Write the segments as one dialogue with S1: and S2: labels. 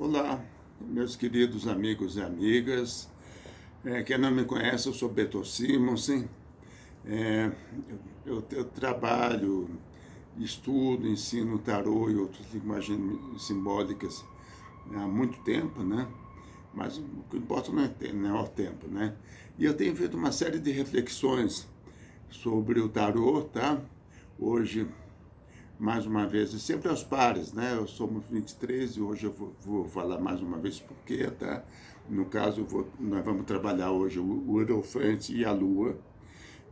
S1: Olá, meus queridos amigos e amigas. Quem não me conhece, eu sou Beto Simonsen. É, eu trabalho, estudo, ensino tarô e outras linguagens simbólicas há muito tempo, né? Mas o que importa não é o tempo, né? E eu tenho feito uma série de reflexões sobre o tarô, tá? Hoje, mais uma vez, e sempre aos pares, né? Eu somos 23 e hoje eu vou falar mais uma vez por quê, tá? No caso, nós vamos trabalhar hoje o Hierophante e a Lua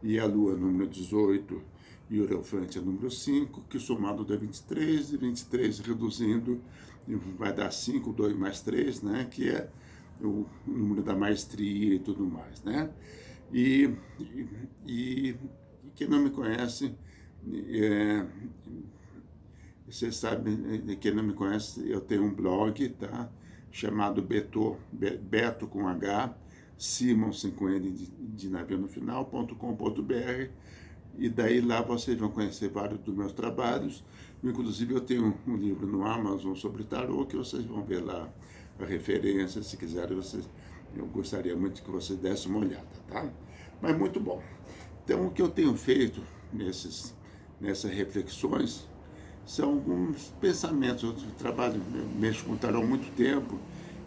S1: número 18 e o Hierophante é número 5, que somado dá 23, e 23 reduzindo, vai dar 5, 2 mais 3, né? Que é o número da maestria e tudo mais, né? E, e quem não me conhece, é, você sabe, quem não me conhece, eu tenho um blog, tá? Chamado Beto com H, Simonsen com N de navio no final.com.br, e daí lá vocês vão conhecer vários dos meus trabalhos. Inclusive eu tenho um livro no Amazon sobre tarô, que vocês vão ver lá a referência, se quiserem, eu gostaria muito que vocês dessem uma olhada, tá? Mas muito bom. Então o que eu tenho feito nessas reflexões são alguns pensamentos. Eu trabalho, mexo com tarô há muito tempo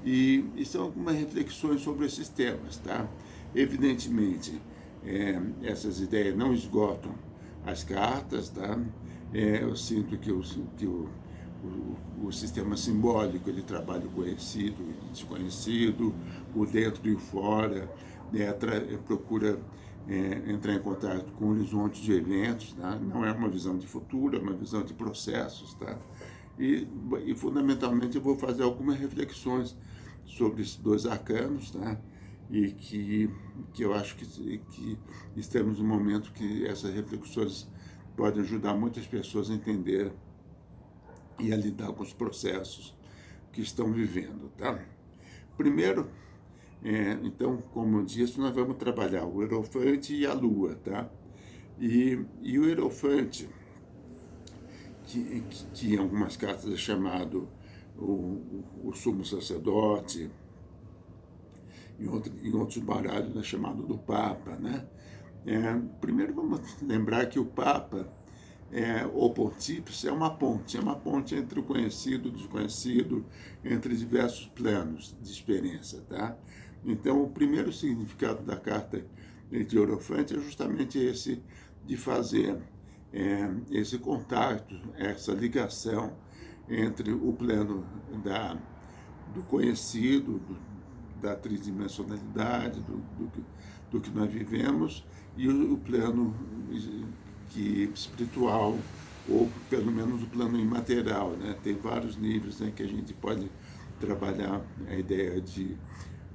S1: e são algumas reflexões sobre esses temas, tá? Evidentemente, essas ideias não esgotam as cartas, tá? Eu sinto que o sistema simbólico, ele trabalha o conhecido e desconhecido, o dentro e o fora, procura entrar em contato com horizontes de eventos, tá? Não é uma visão de futuro, é uma visão de processos, tá? E fundamentalmente eu vou fazer algumas reflexões sobre esses dois arcanos, tá? E que eu acho que estamos num momento que essas reflexões podem ajudar muitas pessoas a entender e a lidar com os processos que estão vivendo, tá? Primeiro, então, como eu disse, nós vamos trabalhar o Hierophante e a Lua, tá? E o Hierophante, que em algumas cartas é chamado o sumo sacerdote, em outros baralhos é chamado do Papa, né? Primeiro vamos lembrar que o Papa, o pontífice, é uma ponte entre o conhecido e o desconhecido, entre diversos planos de experiência, tá? Então, o primeiro significado da carta de Hierophante é justamente esse de fazer esse contato, essa ligação entre o plano do conhecido, da tridimensionalidade, do que nós vivemos, e o plano espiritual, ou pelo menos o plano imaterial, né? Tem vários níveis, né, que a gente pode trabalhar a ideia de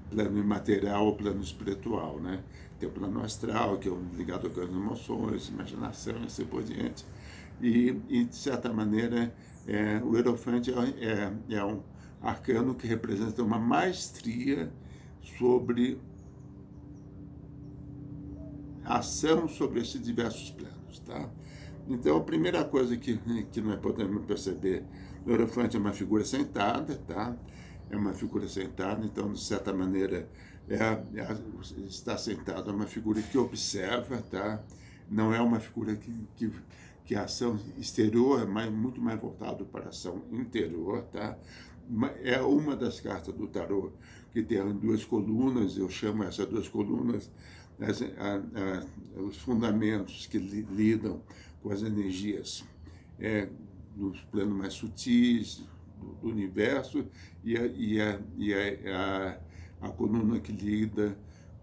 S1: plano imaterial ou plano espiritual, né? Tem o plano astral, que é ligado com as emoções, imaginação e assim por diante. E de certa maneira, o Hierophante é um arcano que representa uma maestria sobre a ação sobre esses diversos planos, tá? Então, a primeira coisa que nós podemos perceber, o Hierophante é uma figura sentada, tá? É uma figura sentada, então, de certa maneira, está sentado, é uma figura que observa, tá? Não é uma figura que a ação exterior é muito mais voltado para a ação interior, tá? É uma das cartas do tarô que tem duas colunas, eu chamo essas duas colunas os fundamentos que lidam com as energias dos planos mais sutis do universo a coluna que lida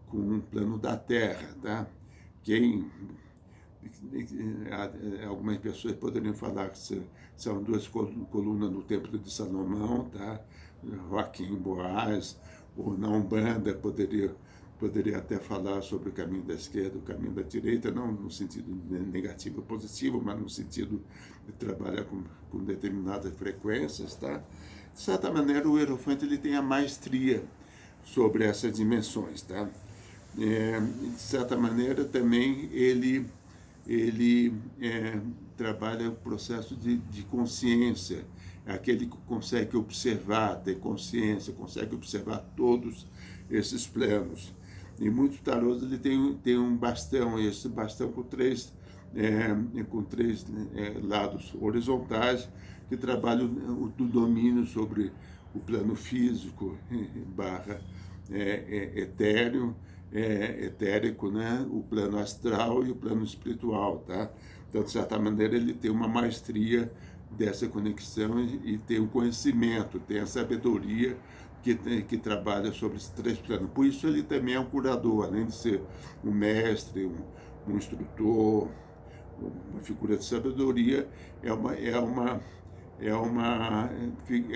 S1: com o plano da Terra, tá? Algumas pessoas poderiam falar que são duas colunas no Templo de Salomão, tá? Joaquim Boaz, ou na Umbanda poderia até falar sobre o caminho da esquerda, o caminho da direita, não no sentido negativo ou positivo, mas no sentido de trabalhar com determinadas frequências, tá? De certa maneira, o Hierophante ele tem a maestria sobre essas dimensões, tá? De certa maneira, também ele trabalha o processo de consciência é aquele que consegue observar, ter consciência, consegue observar todos esses planos. E muitos tarôs ele tem um bastão, e esse bastão com três lados horizontais que trabalham o domínio sobre o plano físico barra etérico, né? O plano astral e o plano espiritual, tá? Então, de certa maneira, ele tem uma maestria dessa conexão e tem o conhecimento, tem a sabedoria que trabalha sobre esses três planos. Por isso ele também é um curador, além de ser um mestre, um instrutor, uma figura de sabedoria, é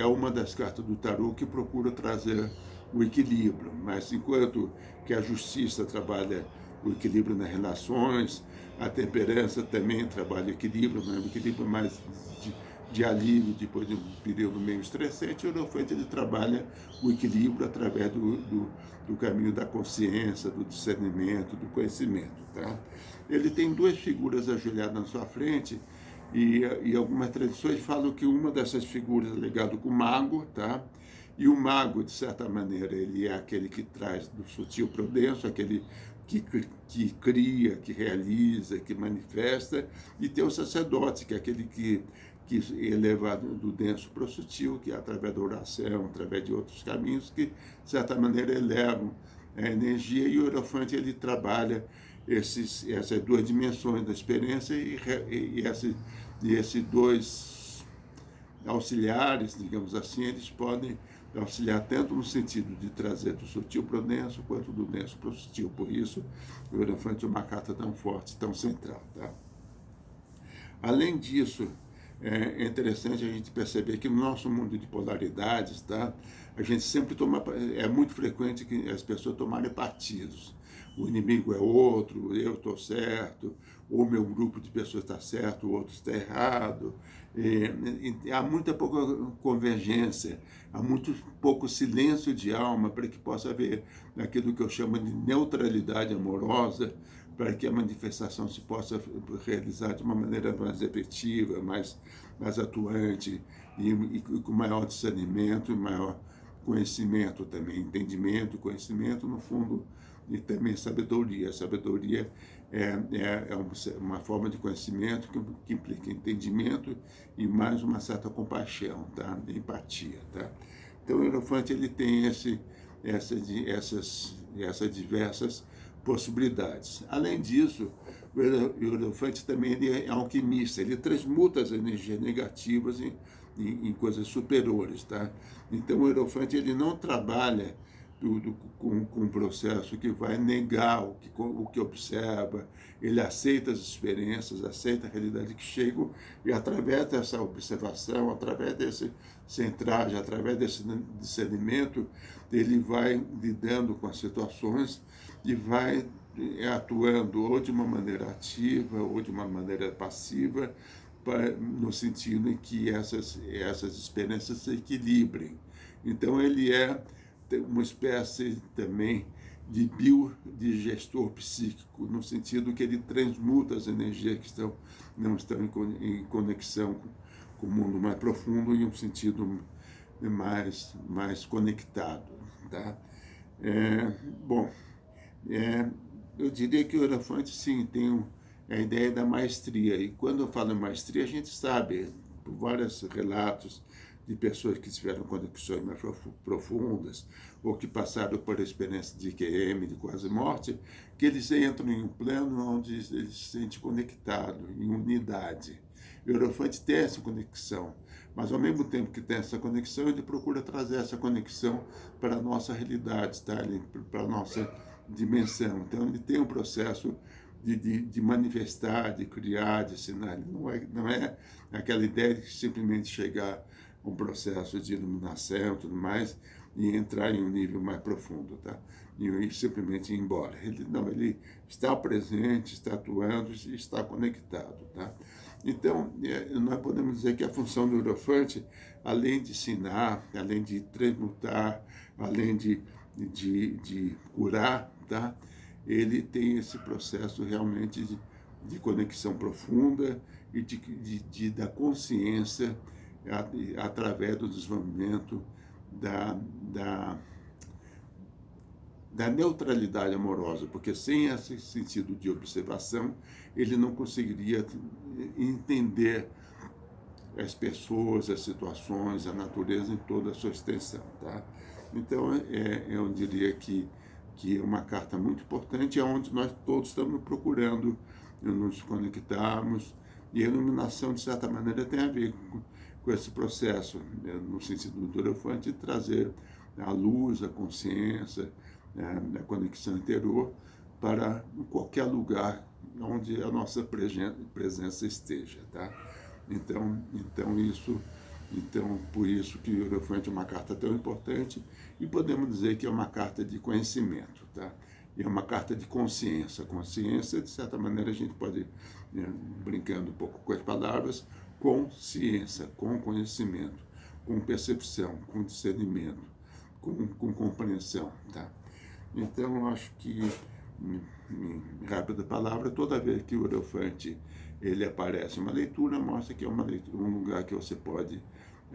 S1: uma das cartas do tarô que procura trazer o equilíbrio. Mas enquanto que a justiça trabalha o equilíbrio nas relações, a temperança também trabalha o equilíbrio, mas o equilíbrio mais de alívio depois de um período meio estressante, o Hierophante ele trabalha o equilíbrio através do caminho da consciência, do discernimento, do conhecimento. Tá? Ele tem duas figuras ajoelhadas na sua frente, e algumas tradições falam que uma dessas figuras é ligada com o mago, tá? E o mago, de certa maneira, ele é aquele que traz do sutil para o denso, aquele que cria, que realiza, que manifesta, e tem o sacerdote, que é aquele que é levado do denso para o sutil, que é através da oração, através de outros caminhos, que, de certa maneira, elevam a energia, e o Hierophante ele trabalha essas duas dimensões da experiência e esses dois auxiliares, digamos assim, eles podem auxiliar tanto no sentido de trazer do sutil para o denso, quanto do denso para o sutil. Por isso, o Hierophante é uma carta tão forte, tão central. Tá? Além disso, é interessante a gente perceber que no nosso mundo de polaridades, tá, a gente sempre é muito frequente que as pessoas tomarem partidos. O inimigo é outro, eu estou certo, ou meu grupo de pessoas está certo, o outro está errado. Há muita pouca convergência, há muito pouco silêncio de alma para que possa haver aquilo que eu chamo de neutralidade amorosa, para que a manifestação se possa realizar de uma maneira mais efetiva, mais atuante e com maior discernimento e maior conhecimento também, entendimento, conhecimento, no fundo, e também sabedoria. Sabedoria é uma forma de conhecimento que implica entendimento e mais uma certa compaixão, tá? Empatia, tá? Então o Hierophante ele tem essas diversas possibilidades. Além disso, o Hierophante também ele é alquimista, ele transmuta as energias negativas em coisas superiores, tá? Então o Hierophante ele não trabalha com um processo que vai negar o que observa, ele aceita as experiências, aceita a realidade que chegam, e através dessa observação, através desse centragem, através desse discernimento, ele vai lidando com as situações e vai atuando ou de uma maneira ativa ou de uma maneira passiva, no sentido em que essas experiências se equilibrem. Então ele é uma espécie também de biodigestor psíquico, no sentido que ele transmuta as energias que não estão em conexão com o mundo mais profundo em um sentido mais conectado. Tá? Bom, eu diria que o Hierophante, sim, tem a ideia da maestria. E quando eu falo em maestria, a gente sabe, por vários relatos de pessoas que tiveram conexões mais profundas ou que passaram por experiência de QM, de quase morte, que eles entram em um plano onde eles se sentem conectados, em unidade. O Hierophante tem essa conexão, mas ao mesmo tempo que tem essa conexão, ele procura trazer essa conexão para a nossa realidade, tá? Para a nossa dimensão. Então ele tem um processo de manifestar, de criar, de ensinar. Não é aquela ideia de simplesmente chegar a um processo de iluminação e tudo mais e entrar em um nível mais profundo, tá? E simplesmente ir embora. Ele está presente, está atuando e está conectado, tá? Então, nós podemos dizer que a função do Hierophante, além de ensinar, além de transmutar, além de curar, tá? Ele tem esse processo realmente de conexão profunda e da consciência através do desenvolvimento da, da, da neutralidade amorosa, porque sem esse sentido de observação, ele não conseguiria entender as pessoas, as situações, a natureza em toda a sua extensão, tá? Então, eu diria que é uma carta muito importante, é onde nós todos estamos procurando nos conectarmos, e a iluminação, de certa maneira, tem a ver com esse processo, no sentido do Hierophante, de trazer a luz, a consciência, a conexão interior para qualquer lugar onde a nossa presença esteja, tá? Então por isso que o Hierophante é uma carta tão importante, e podemos dizer que é uma carta de conhecimento, tá? E é uma carta de consciência. Consciência, de certa maneira, a gente pode, brincando um pouco com as palavras, consciência, com conhecimento, com percepção, com discernimento, com compreensão, tá? Então, eu acho que, em rápida palavra, toda vez que o Hierophante ele aparece em uma leitura, mostra que é uma leitura, um lugar que você pode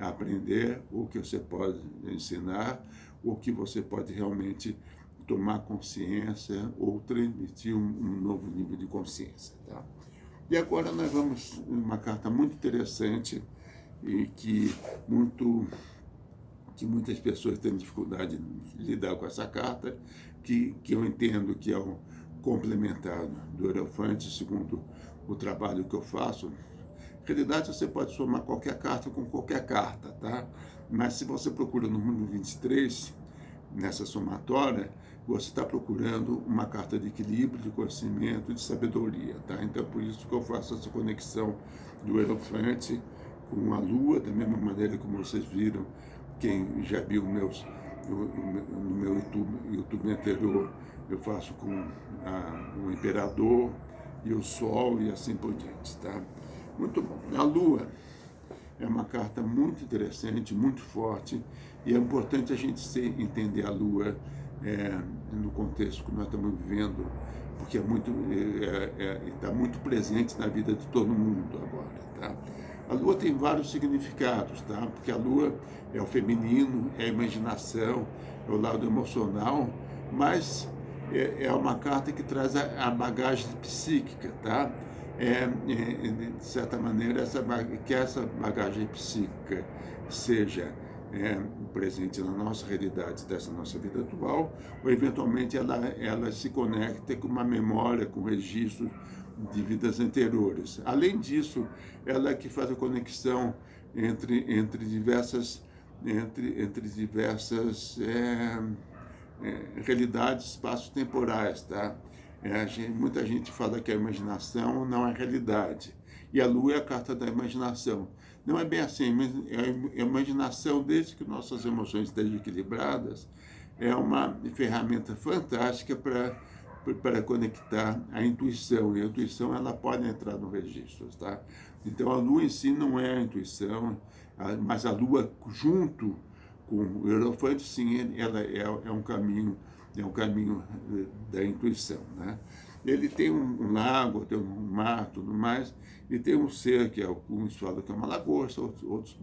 S1: aprender, ou que você pode ensinar, ou que você pode realmente tomar consciência ou transmitir um novo nível de consciência, tá? E agora nós vamos uma carta muito interessante e que muitas pessoas têm dificuldade de lidar com essa carta, que eu entendo que é um complementar do Hierophante, segundo o trabalho que eu faço. Na realidade, você pode somar qualquer carta com qualquer carta, tá? Mas se você procura no número 23, nessa somatória, você está procurando uma carta de equilíbrio, de conhecimento, de sabedoria, tá? Então, por isso que eu faço essa conexão do Hierophante com a Lua, da mesma maneira como vocês viram, quem já viu no meu YouTube anterior, eu faço com o Imperador e o Sol e assim por diante, tá? Muito bom. A Lua é uma carta muito interessante, muito forte, e é importante a gente entender a Lua no contexto que nós estamos vivendo, porque está muito presente na vida de todo mundo agora, tá? A Lua tem vários significados, tá? Porque a Lua é o feminino, é a imaginação, é o lado emocional, mas é uma carta que traz a bagagem psíquica, tá? De certa maneira, que essa bagagem psíquica seja presente na nossa realidade, dessa nossa vida atual, ou eventualmente ela se conecta com uma memória, com registros de vidas anteriores. Além disso, ela é que faz a conexão entre diversas realidades espaço-temporais, tá? Muita gente fala que a imaginação não é realidade, e a Lua é a carta da imaginação. Não é bem assim, a imaginação, desde que nossas emoções estejam equilibradas, é uma ferramenta fantástica para conectar a intuição, e a intuição ela pode entrar no registro, tá? Então a Lua em si não é a intuição, mas a Lua junto com o Hierophante, sim, ela é um caminho da intuição, né? Ele tem um lago, tem um mar, tudo mais, e tem um ser que alguns falam que é uma lagosta, outros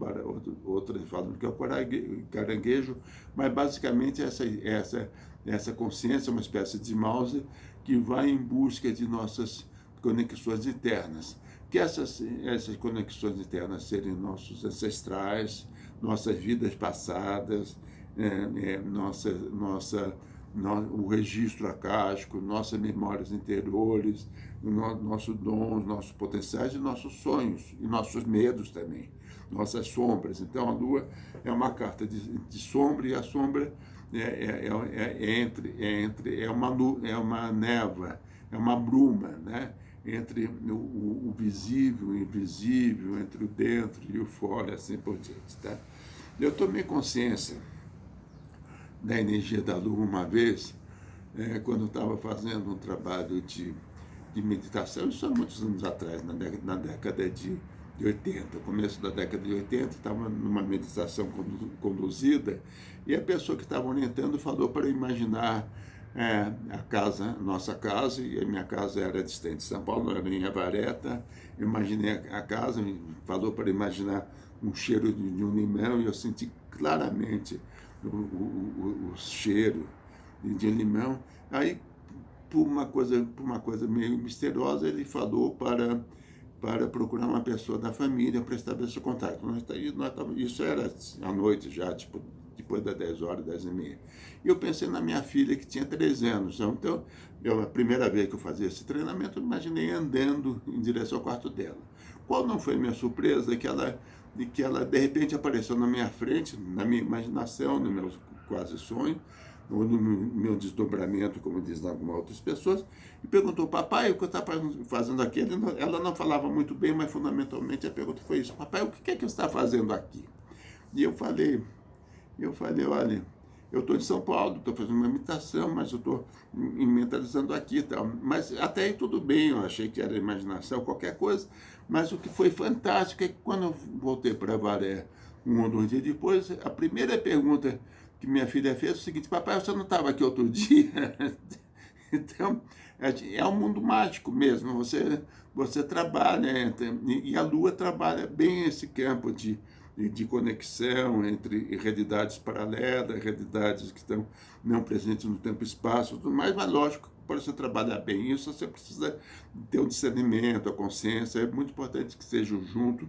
S1: falam que é o caranguejo, mas basicamente essa consciência é uma espécie de mouse que vai em busca de nossas conexões internas. Que essas conexões internas serem nossos ancestrais, nossas vidas passadas, o registro acástico, nossas memórias interiores, nossos dons, nossos potenciais e nossos sonhos, e nossos medos também, nossas sombras. Então a Lua é uma carta de sombra, e a sombra é uma névoa, é uma bruma, né? Entre o visível e o invisível, entre o dentro e o fora, assim por diante, tá? Eu tomei consciência da energia da Lua uma vez, quando eu estava fazendo um trabalho de meditação, isso há muitos anos atrás, na década de 80, começo da década de 80, estava numa meditação conduzida, e a pessoa que estava orientando falou para eu imaginar nossa casa, e a minha casa era distante de São Paulo, era em Avaré. Eu imaginei a casa, falou para imaginar um cheiro de um limão, e eu senti claramente o cheiro de limão. Aí, por uma coisa meio misteriosa, ele falou para procurar uma pessoa da família para estabelecer contato. Isso era à noite já, tipo, depois das 10 horas, 10 e meia. E eu pensei na minha filha, que tinha 13 anos. Então, a primeira vez que eu fazia esse treinamento, eu imaginei andando em direção ao quarto dela. Qual não foi minha surpresa? Que ela de repente apareceu na minha frente, na minha imaginação, no meu quase sonho, ou no meu desdobramento, como dizem algumas outras pessoas, e perguntou: papai, o que eu estava fazendo aqui? Ela não falava muito bem, mas fundamentalmente a pergunta foi isso: papai, o que é que você está fazendo aqui? E eu falei, olha, eu estou em São Paulo, estou fazendo uma imitação, mas eu estou mentalizando aqui e tal. Mas até aí tudo bem, eu achei que era imaginação, qualquer coisa. Mas o que foi fantástico é que quando eu voltei para Avaré, um ou dois dias depois, a primeira pergunta que minha filha fez foi o seguinte: papai, você não estava aqui outro dia? Então, é um mundo mágico mesmo. Você trabalha, e a Lua trabalha bem esse campo de conexão entre realidades paralelas, realidades que estão não presentes no tempo e espaço, tudo mais, mas lógico, para você trabalhar bem isso, você precisa ter o discernimento, a consciência. É muito importante que estejam junto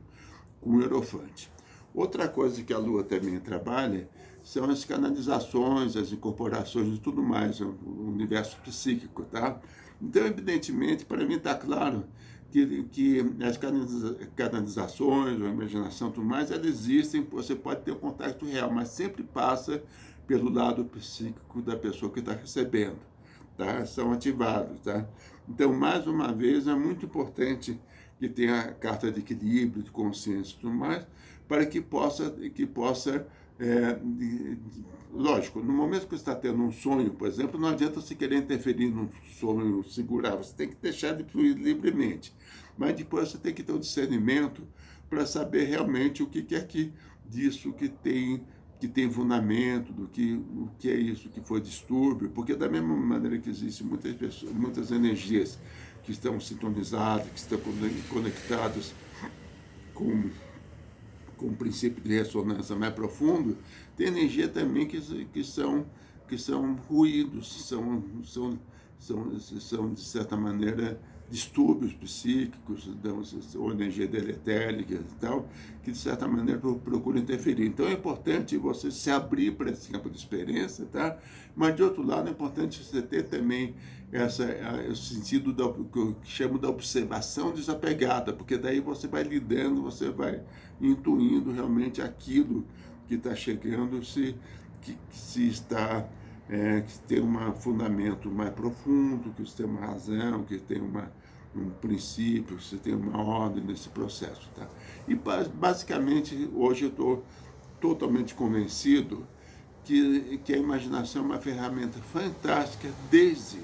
S1: com o Hierophante. Outra coisa que a Lua também trabalha são as canalizações, as incorporações e tudo mais, o universo psíquico, tá? Então, evidentemente, para mim está claro que as canalizações, a imaginação e tudo mais, elas existem, você pode ter um contato real, mas sempre passa pelo lado psíquico da pessoa que está recebendo, tá? São ativados, tá? Então, mais uma vez, é muito importante que tenha a carta de equilíbrio, de consciência e tudo mais, para que possa lógico, no momento que você está tendo um sonho, por exemplo, não adianta você querer interferir no sonho, segurar, você tem que deixar de fluir livremente. Mas depois você tem que ter o discernimento para saber realmente o que é disso que tem fundamento, o que é isso que foi distúrbio, porque da mesma maneira que existem muitas pessoas, muitas energias que estão sintonizadas, que estão conectadas com um princípio de ressonância mais profundo, tem energia também que são ruídos, são de certa maneira distúrbios psíquicos, ou energia deletéria e tal, que de certa maneira procuram interferir. Então é importante você se abrir para esse campo de experiência, tá? Mas de outro lado é importante você ter também o sentido que eu chamo da observação desapegada, porque daí você vai lidando, você vai intuindo realmente aquilo que está chegando, se está que tem um fundamento mais profundo, que você tem uma razão, que tem um princípio, que você tem uma ordem nesse processo, tá? E basicamente hoje eu estou totalmente convencido que a imaginação é uma ferramenta fantástica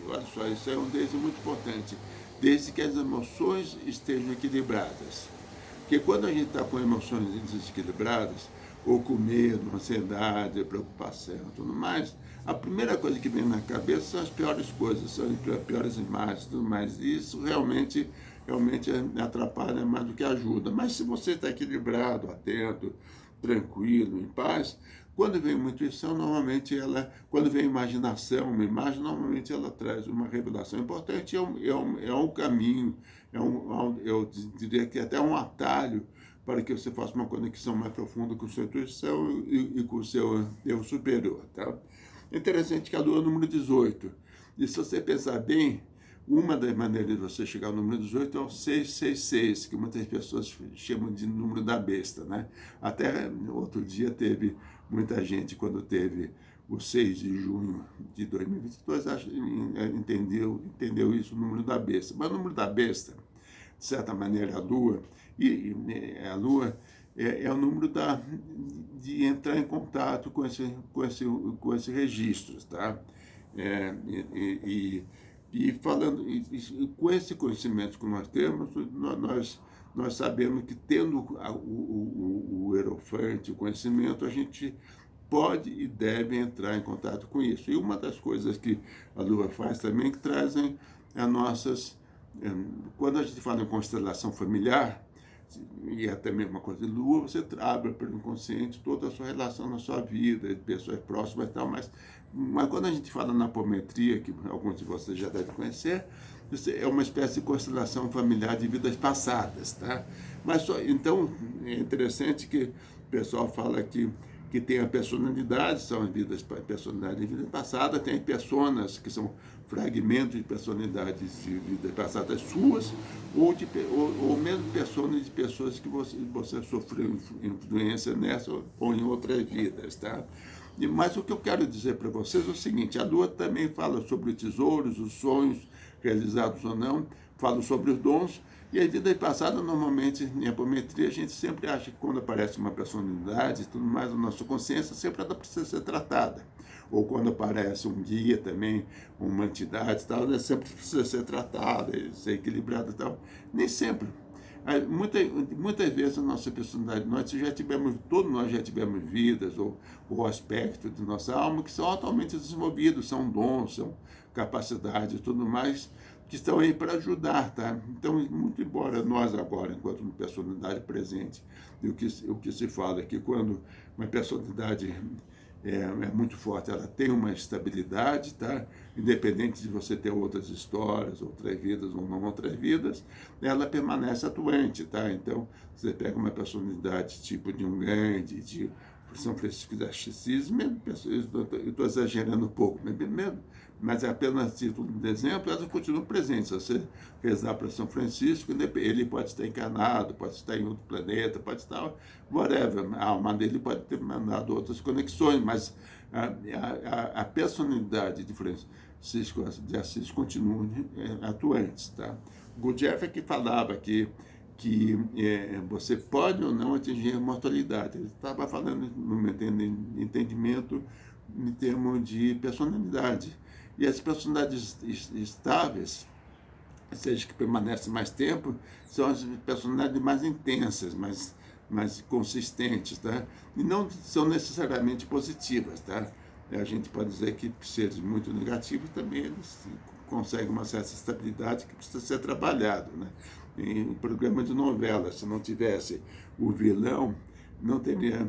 S1: olha só, isso é um desde muito importante, desde que as emoções estejam equilibradas. Porque quando a gente está com emoções desequilibradas, ou com medo, ansiedade, preocupação e tudo mais, a primeira coisa que vem na cabeça são as piores coisas, são as piores imagens e tudo mais. E isso realmente atrapalha mais do que ajuda. Mas se você está equilibrado, atento, tranquilo, em paz, quando vem uma intuição, quando vem imaginação, uma imagem, normalmente ela traz uma revelação importante, é um caminho, eu diria que até um atalho para que você faça uma conexão mais profunda com a sua intuição e com o seu eu superior, tá? É interessante que a Lua é o número 18, e se você pensar bem, uma das maneiras de você chegar ao número 18 é o 666, que muitas pessoas chamam de número da besta, né? Até outro dia teve muita gente, quando teve o 6 de junho de 2022, entendeu isso, o número da besta. Mas o número da besta, de certa maneira, a Lua é o número de entrar em contato com esse registro, tá? Com esse conhecimento que nós temos, nós sabemos que tendo o Hierophante, o conhecimento, a gente pode e deve entrar em contato com isso. E uma das coisas que a Lua faz também, que trazem as nossas... Quando a gente fala em constelação familiar, e até mesmo uma coisa de lua, você abre para o inconsciente toda a sua relação na sua vida, de pessoas próximas e tal, mas quando a gente fala na apometria, que alguns de vocês já devem conhecer, isso é uma espécie de constelação familiar de vidas passadas, tá? Então, é interessante que o pessoal fala que tem a personalidade, são as personalidades de vida passada, tem personas, que são fragmentos de personalidades de vidas passadas suas, ou mesmo personas de pessoas que você sofreu influência nessa ou em outras vidas, tá? Mas o que eu quero dizer para vocês é o seguinte: a Lua também fala sobre os tesouros, os sonhos realizados ou não, fala sobre os dons, e a vida passada, normalmente, em apometria, a gente sempre acha que quando aparece uma personalidade e tudo mais, a nossa consciência sempre ela precisa ser tratada. Ou quando aparece um guia também, uma entidade, tal, ela sempre precisa ser tratada, ser equilibrada e tal. Nem sempre. Muitas vezes a nossa personalidade, todos nós já tivemos vidas ou aspectos de nossa alma que são altamente desenvolvidos, são dons, são capacidades e tudo mais, que estão aí para ajudar, tá? Então, muito embora nós agora, enquanto uma personalidade presente, o que se fala é que quando uma personalidade é muito forte, ela tem uma estabilidade, tá? Independente de você ter outras histórias, outras vidas ou não outras vidas, ela permanece atuante, tá? Então, você pega uma personalidade tipo de um Gandhi, de São Francisco de Assis, mesmo pessoas, eu estou exagerando um pouco, mas é apenas título de exemplo, elas continuam presentes. Se você rezar para São Francisco, ele pode estar encarnado, pode estar em outro planeta, pode estar whatever, a alma dele pode ter mandado outras conexões, mas a personalidade de Francisco de Assis continua atuante, tá? Gurdjieff é que falava que você pode ou não atingir a imortalidade. Ele estava falando no meu entendimento em termos de personalidade. E as personalidades estáveis, ou seja, que permanecem mais tempo, são as personalidades mais intensas, mais consistentes, tá? E não são necessariamente positivas, tá? A gente pode dizer que seres muito negativos também eles conseguem uma certa estabilidade que precisa ser trabalhado, né? Em programa de novela, se não tivesse o vilão, não teria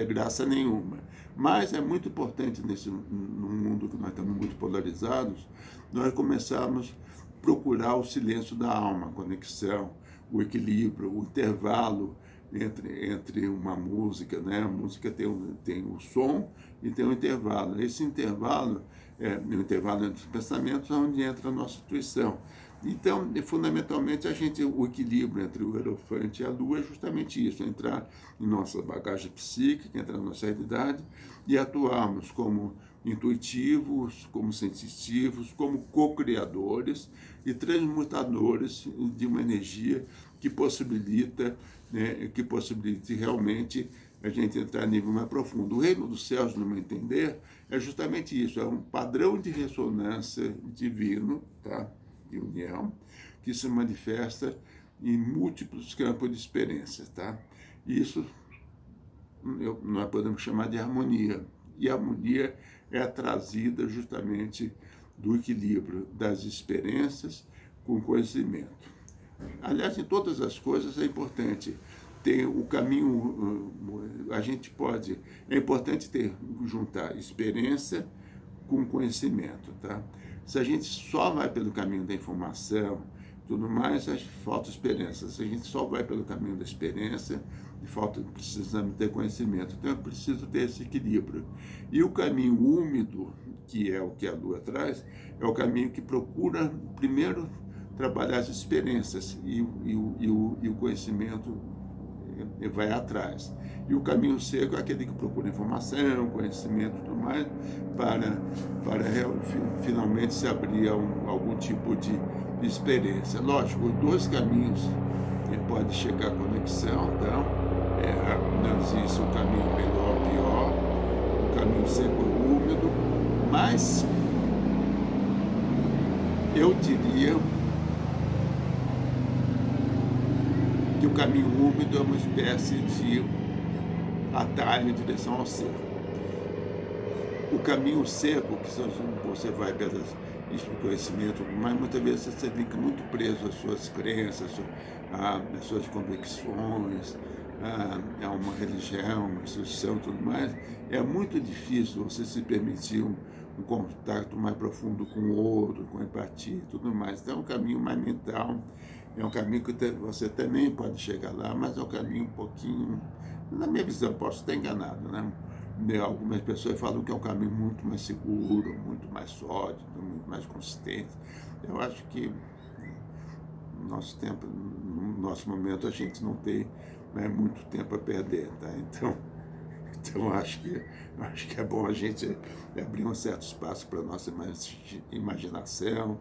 S1: graça nenhuma. Mas é muito importante num mundo que nós estamos muito polarizados, nós começarmos a procurar o silêncio da alma, a conexão, o equilíbrio, o intervalo entre uma música, né? A música tem o som e tem o intervalo. Esse intervalo é o intervalo entre os pensamentos, onde entra a nossa intuição. Então, fundamentalmente, o equilíbrio entre o Hierophante e a Lua é justamente isso: entrar em nossa bagagem psíquica, entrar na nossa realidade e atuarmos como intuitivos, como sensitivos, como co-criadores e transmutadores de uma energia que possibilite realmente a gente entrar em nível mais profundo. O reino dos céus, no meu entender, é justamente isso: é um padrão de ressonância divino, tá? De união, que se manifesta em múltiplos campos de experiência, tá? Isso nós podemos chamar de harmonia. E a harmonia é trazida justamente do equilíbrio das experiências com o conhecimento. Aliás, em todas as coisas é importante ter o caminho, é importante juntar experiência com conhecimento, tá? Se a gente só vai pelo caminho da informação, tudo mais, falta experiência. Se a gente só vai pelo caminho da experiência, precisamos ter conhecimento. Então, é preciso ter esse equilíbrio. E o caminho úmido, que é o que a Lua traz, é o caminho que procura, primeiro, trabalhar as experiências e o conhecimento vai atrás. E o caminho seco é aquele que procura informação, conhecimento e tudo mais, para finalmente se abrir a algum tipo de experiência. Lógico, os dois caminhos podem chegar à conexão, então não existe um caminho melhor ou pior, um caminho seco ou úmido, mas eu diria que o caminho úmido é uma espécie de atalho em direção ao seco. O caminho seco, que você vai conhecimento, mas muitas vezes você fica muito preso às suas crenças, às suas convicções, a uma religião, uma instituição e tudo mais. É muito difícil você se permitir um contato mais profundo com o outro, com empatia e tudo mais. Então é um caminho mais mental, é um caminho que você também pode chegar lá, mas é um caminho um pouquinho, na minha visão, posso estar enganado, né? Algumas pessoas falam que é um caminho muito mais seguro, muito mais sólido, muito mais consistente. Eu acho que no nosso tempo, no nosso momento, a gente não tem muito tempo a perder, tá? Então acho que é bom a gente abrir um certo espaço para a nossa imaginação,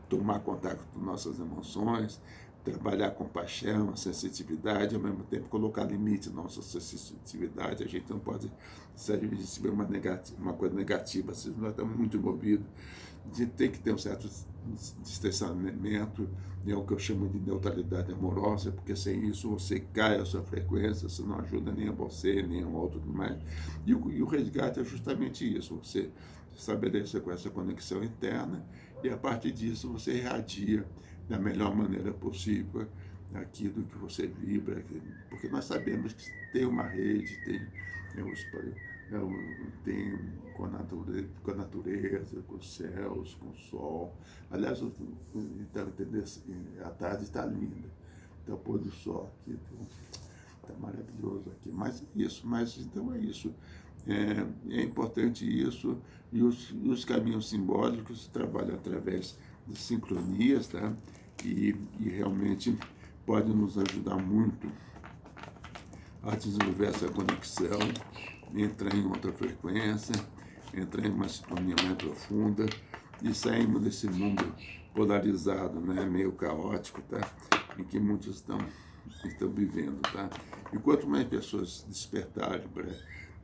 S1: tomar contato com nossas emoções, trabalhar com paixão, sensitividade, ao mesmo tempo colocar limite na nossa sensitividade. A gente não pode receber uma coisa negativa, se nós estamos muito envolvidos. A gente tem que ter um certo distanciamento, é o que eu chamo de neutralidade amorosa, porque sem isso você cai a sua frequência, você não ajuda nem a você, nem ao outro, mais. E o resgate é justamente isso, você estabelecer com essa conexão interna e a partir disso você irradia da melhor maneira possível aquilo que você vibra, porque nós sabemos que tem uma rede, tem com a natureza, com os céus, com o sol. Aliás, então, a tarde está linda, está o pôr do sol aqui, está maravilhoso aqui. Mas é isso, então é isso. É importante isso, e os caminhos simbólicos trabalham através de sincronias, tá? E realmente pode nos ajudar muito a desenvolver essa conexão, entrar em outra frequência, entrar em uma sintonia mais profunda e sairmos desse mundo polarizado, né, meio caótico, tá? Em que muitos estão vivendo, tá? E quanto mais pessoas despertarem para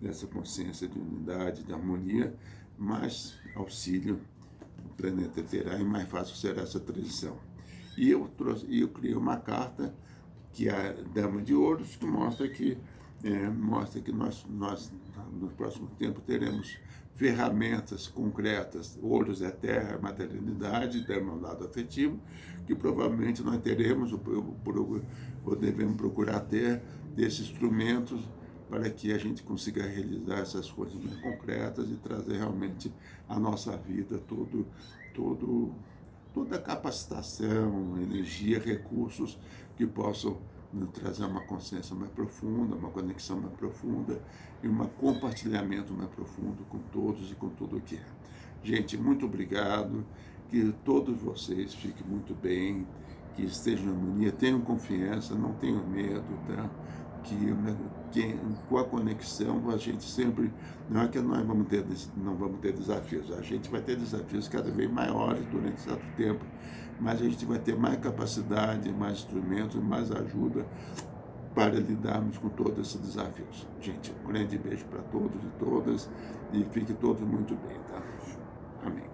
S1: essa consciência de unidade, de harmonia, mais auxílio o planeta terá e mais fácil será essa transição. E eu criei uma carta, que é a Dama de Ouros, que mostra que nós no próximo tempo teremos ferramentas concretas. Ouros é terra, materialidade, Dama é o lado afetivo, que provavelmente nós teremos, ou devemos procurar ter, desses instrumentos para que a gente consiga realizar essas coisas mais concretas e trazer realmente à nossa vida toda a capacitação, energia, recursos que possam nos trazer uma consciência mais profunda, uma conexão mais profunda e um compartilhamento mais profundo com todos e com tudo o que é. Gente, muito obrigado, que todos vocês fiquem muito bem, que estejam em harmonia, tenham confiança, não tenham medo, tá? Que com a conexão a gente sempre, não é que nós não vamos ter desafios, a gente vai ter desafios cada vez maiores durante certo tempo, mas a gente vai ter mais capacidade, mais instrumentos, mais ajuda para lidarmos com todos esses desafios. Gente, um grande beijo para todos e todas e fiquem todos muito bem, tá? Amém.